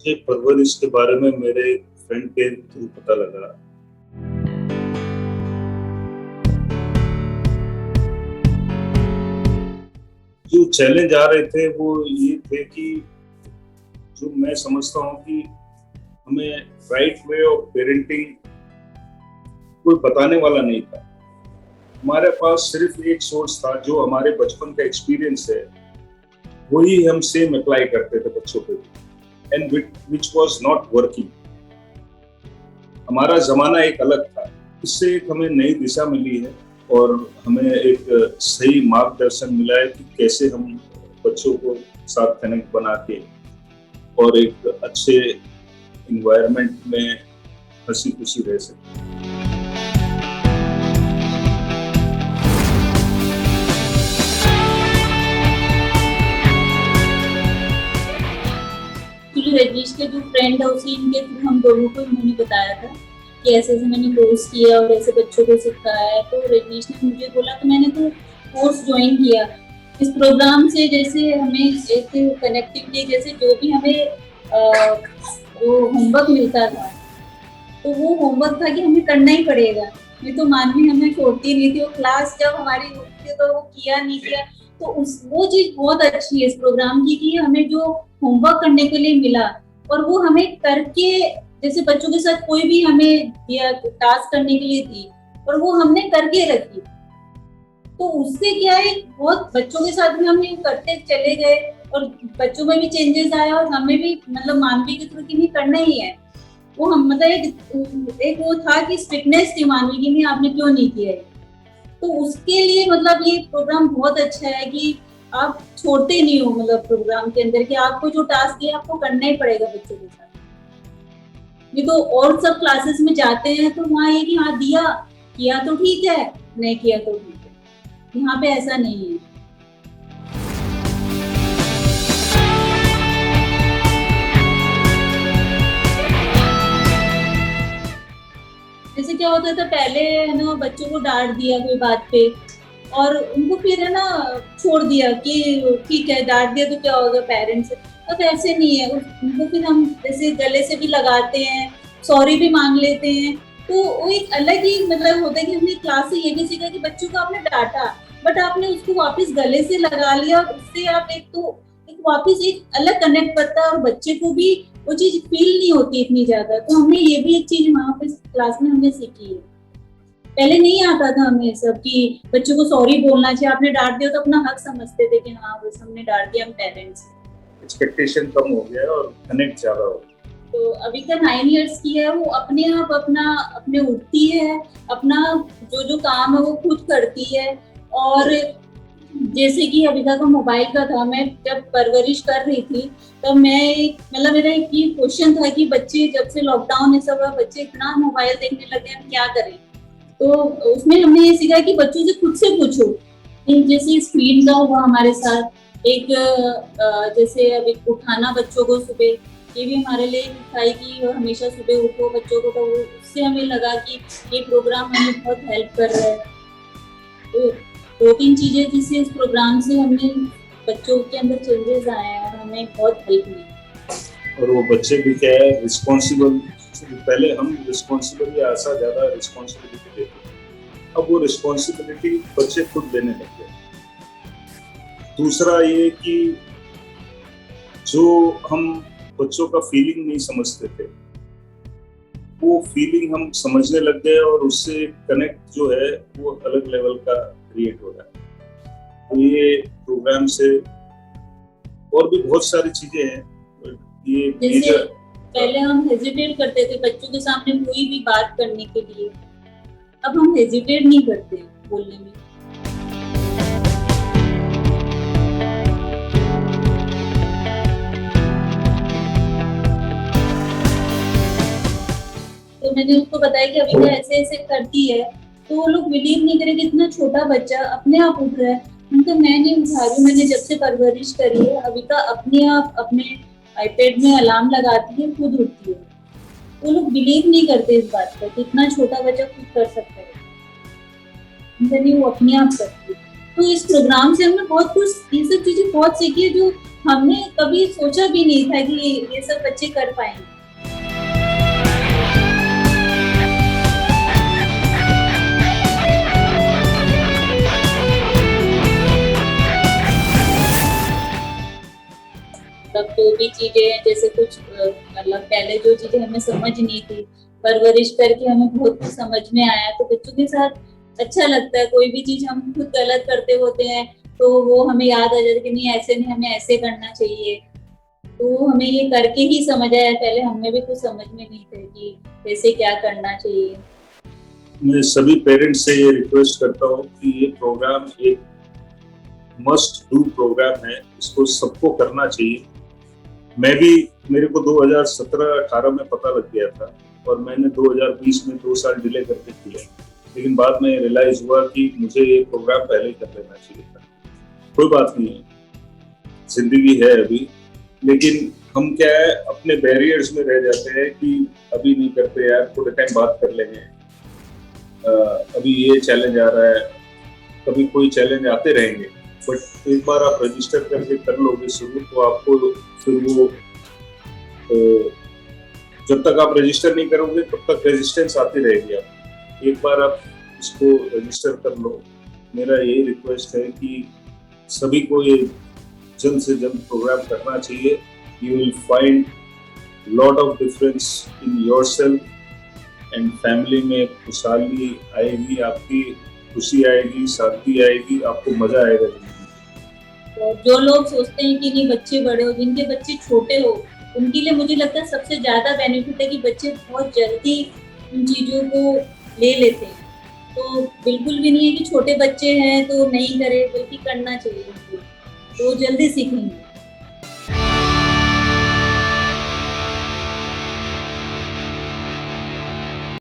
मुझे परवरिश के बारे में मेरे फ्रेंड के थ्रू पता लगा। जो चैलेंज आ रहे थे वो ये थे कि जो मैं समझता हूँ कि हमें राइट वे ऑफ पेरेंटिंग कोई बताने वाला नहीं था। हमारे पास सिर्फ एक सोर्स था जो हमारे बचपन का एक्सपीरियंस है, वही हम सेम अप्लाई करते थे बच्चों पे, and which was not working. हमारा जमाना एक अलग था। इससे एक हमें नई दिशा मिली है और हमें एक सही मार्गदर्शन मिला है कि कैसे हम बच्चों को साथ कनेक्ट बना के और एक अच्छे इन्वायरमेंट में हंसी खुशी रह सकते हैं। रजनीश के जो फ्रेंड है उसी इनके थ्रू हम दोनों को इन्होंने बताया था कि ऐसे ऐसे मैंने कोर्स किया और ऐसे बच्चों को सिखाया है। तो रजनीश ने मुझे बोला तो मैंने तो कोर्स ज्वाइन किया। इस प्रोग्राम से जैसे हमें एक कनेक्टिविटी, जैसे जो भी हमें जो होमवर्क मिलता था तो वो होमवर्क था कि हमें करना ही पड़ेगा, नहीं तो मानवी हमें छोड़ती नहीं थी। वो क्लास जब हमारी होती थी तो वो किया नहीं किया तो वो चीज बहुत अच्छी है इस प्रोग्राम की कि हमें जो होमवर्क करने के लिए मिला और वो हमें करके, जैसे बच्चों के साथ कोई भी हमें दिया टास्क करने के लिए थी और वो हमने करके रखी, तो उससे क्या है बहुत बच्चों के साथ भी हम करते चले गए और बच्चों में भी चेंजेस आया और हमें भी मतलब मानवी के थ्रू की नहीं करना ही है। वो हम मतलब एक वो था कि स्ट्रिक्टनेस थी मानवी की, नहीं आपने क्यों नहीं किया है। तो उसके लिए मतलब ये प्रोग्राम बहुत अच्छा है कि आप छोड़ते नहीं हो, मतलब प्रोग्राम के अंदर कि आपको जो टास्क दिया आपको करना ही पड़ेगा बच्चों के साथ। नहीं तो और सब क्लासेस में जाते हैं तो वहाँ ये कि हाँ दिया किया तो ठीक है, नहीं किया तो ठीक है। यहाँ पे ऐसा नहीं है। जैसे क्या होता था पहले है ना, बच्चों को डांट दिया कोई बात पे और उनको फिर है ना छोड़ दिया कि ठीक है डांट दिया तो क्या होगा पेरेंट्स। अब ऐसे नहीं है, उनको फिर हम जैसे गले से भी लगाते हैं, सॉरी भी मांग लेते हैं। तो वो एक अलग ही मतलब होता है कि हमने क्लास से ये भी सीखा कि बच्चों को आपने डांटा बट आपने उसको वापस गले से लगा लिया, उससे आप एक वापस एक अलग कनेक्ट करता है और बच्चे को भी वो चीज फील नहीं होती इतनी ज्यादा। तो हमने ये भी एक चीज वहाँ पे क्लास में हमने सीखी है। पहले नहीं आता था हमें सब कि बच्चों को सॉरी बोलना चाहिए, आपने डांट दिया तो अपना हक समझते थे कि हाँ बस हमने डांट दिया, हम पेरेंट्स। एक्सपेक्टेशन कम हो गया और कनेक्ट ज्यादा हो गया। तो अभी का 9 इयर्स की है, वो अपने आप अपने उठती है, अपना जो काम है वो खुद करती है। और जैसे कि अभिका का मोबाइल का था, मैं जब परवरिश कर रही थी तब मैं मतलब मेरा एक ये क्वेश्चन था कि बच्चे जब से लॉकडाउन है सब बच्चे इतना मोबाइल देखने लगे, हम क्या करें। तो उसमें हमने ये सीखा कि बच्चों से खुद से पूछो। जैसे स्क्रीन का हुआ हमारे साथ एक जैसे अभी उठाना बच्चों को सुबह, ये भी हमारे लिए सिखाई कि हमेशा सुबह उठो बच्चों को। तो उससे हमें लगा कि ये प्रोग्राम हमें बहुत हेल्प कर रहा है। तो 2-3 चीजें जिससे इस प्रोग्राम से हमने बच्चों के अंदर चेंजेस आए हैं और हमें बहुत हेल्प मिली। और वो बच्चे भी क्या है रिस्पॉन्सिबल, पहले हम रिस्पॉन्सिबल या ऐसा ज्यादा रिस्पॉन्सिबिलिटी लेते थे, अब वो रिस्पॉन्सिबिलिटी बच्चे खुद लेने लग गए। दूसरा ये कि जो हम बच्चों का फीलिंग नहीं समझते थे वो फीलिंग हम समझने लग गए और उससे कनेक्ट जो है वो अलग लेवल का क्रिएट हो रहा है। तो ये प्रोग्राम से और भी बहुत सारी चीजें हैं। ये मेजर पहले हम हेजिटेट करते थे बच्चों के सामने कोई भी बात करने के लिए, अब हम हेजिटेट नहीं करते बोलने में। तो मैंने उसको बताया कि अभी ऐसे ऐसे करती है, तो वो लोग बिलीव नहीं करे कि इतना छोटा बच्चा अपने आप उठ रहा है। उनका मैं नहीं उठा रही हूँ, मैंने जब से परवरिश करी है अभी का अपने आप अपने आईपैड में अलार्म लगाती है, खुद उठती है। वो लोग बिलीव नहीं करते इस बात पर कि इतना छोटा बच्चा खुद कर सकता है। नहीं वो अपने आप करती है। तो इस प्रोग्राम से हमने बहुत कुछ, ये सब चीजें बहुत सीखी है जो हमने कभी सोचा भी नहीं था कि ये सब बच्चे कर पाएंगे। मतलब जो भी चीजें, जैसे कुछ मतलब पहले जो चीजें हमें समझ नहीं थी, परवरिश करके हमें बहुत कुछ समझ में आया। तो बच्चों के साथ अच्छा लगता है, कोई भी चीज हम खुद गलत करते होते हैं तो वो हमें याद आ जाता है कि नहीं ऐसे नहीं, हमें ऐसे करना चाहिए। तो हमें ये करके ही समझ आया, पहले हमें भी कुछ समझ में नहीं था कि कैसे क्या करना चाहिए। मैं सभी पेरेंट्स से ये रिक्वेस्ट करता हूँ कि ये प्रोग्राम एक मस्ट डू प्रोग्राम है, इसको सबको करना चाहिए। मैं भी, मेरे को 2017-18 में पता लग गया था और मैंने 2020 में 2 साल डिले करके किया, लेकिन बाद में रियलाइज हुआ कि मुझे ये प्रोग्राम पहले ही कर लेना चाहिए था। कोई बात नहीं है, जिंदगी है अभी, लेकिन हम क्या है अपने बैरियर्स में रह जाते हैं कि अभी नहीं करते यार, थोड़े टाइम बाद कर लेंगे, अभी ये चैलेंज आ रहा है, कभी कोई चैलेंज आते रहेंगे। बट एक बार आप रजिस्टर करके कर लोगे शुरू, तो आपको फिर वो, जब तक आप रजिस्टर नहीं करोगे तब तक रेजिस्टेंस आती रहेगी। आप एक बार आप इसको रजिस्टर कर लो। मेरा यही रिक्वेस्ट है कि सभी को ये जल्द से जल्द प्रोग्राम करना चाहिए। You will find lot of difference in yourself and family में खुशहाली आएगी, आपकी खुशी आएगी, शांति आएगी, आपको मजा आएगा जिंदगी। तो जो लोग सोचते हैं कि नहीं बच्चे बड़े हो, जिनके बच्चे छोटे हो, उनके लिए मुझे लगता है सबसे ज्यादा बेनिफिट है कि बच्चे बहुत जल्दी उन चीजों को ले लेते हैं। तो बिल्कुल भी नहीं है कि छोटे बच्चे हैं तो नहीं करे, बल्कि करना चाहिए उनको, तो जल्दी सीखेंगे।